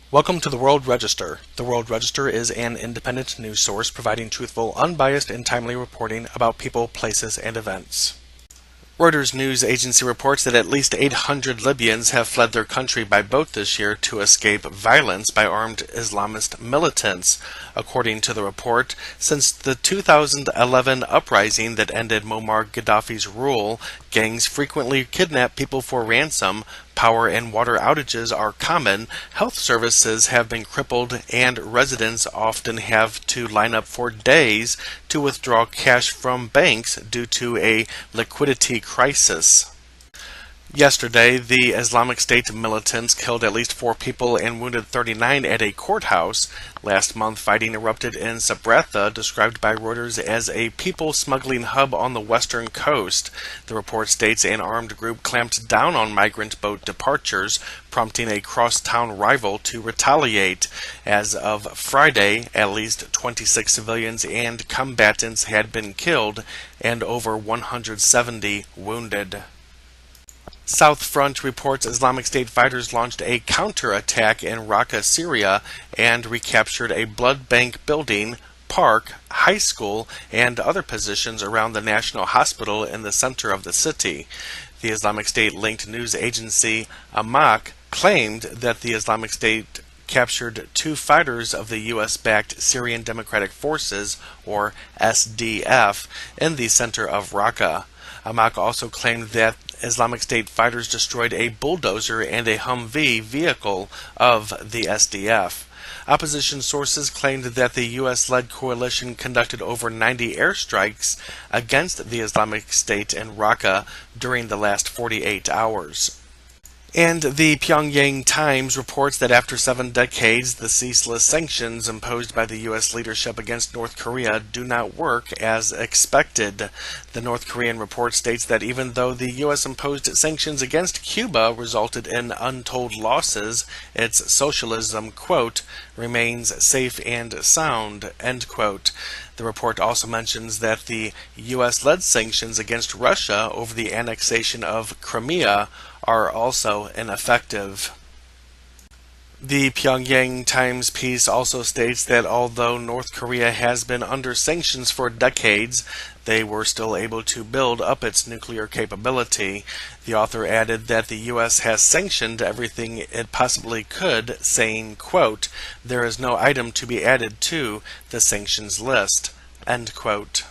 Welcome to the World Register. The World Register is an independent news source providing truthful, unbiased, and timely reporting about people, places, and events. Reuters news agency reports that at least 800 Libyans have fled their country by boat this year to escape violence by armed Islamist militants. According to the report, since the 2011 uprising that ended Muammar Gaddafi's rule, gangs frequently kidnap people for ransom, power and water outages are common, health services have been crippled, and residents often have to line up for days to withdraw cash from banks due to a liquidity crisis. Yesterday, the Islamic State militants killed at least 4 people and wounded 39 at a courthouse. Last month, fighting erupted in Sabratha, described by Reuters as a people smuggling hub on the western coast. The report states an armed group clamped down on migrant boat departures, prompting a cross-town rival to retaliate. As of Friday, at least 26 civilians and combatants had been killed and over 170 wounded. South Front reports Islamic State fighters launched a counterattack in Raqqa, Syria, and recaptured a blood bank building, park, high school, and other positions around the National Hospital in the center of the city. The Islamic State-linked news agency Amaq claimed that the Islamic State captured 2 fighters of the U.S.-backed Syrian Democratic Forces, or SDF, in the center of Raqqa. Amaq also claimed that Islamic State fighters destroyed a bulldozer and a Humvee vehicle of the SDF. Opposition sources claimed that the U.S.-led coalition conducted over 90 airstrikes against the Islamic State in Raqqa during the last 48 hours. And the Pyongyang Times reports that after 7 decades, the ceaseless sanctions imposed by the U.S. leadership against North Korea do not work as expected. The North Korean report states that even though the U.S. imposed sanctions against Cuba resulted in untold losses, its socialism, quote, remains safe and sound, end quote. The report also mentions that the U.S.-led sanctions against Russia over the annexation of Crimea are also ineffective. The Pyongyang Times piece also states that although North Korea has been under sanctions for decades, they were still able to build up its nuclear capability. The author added that the U.S. has sanctioned everything it possibly could, saying, quote, "There is no item to be added to the sanctions list," end quote.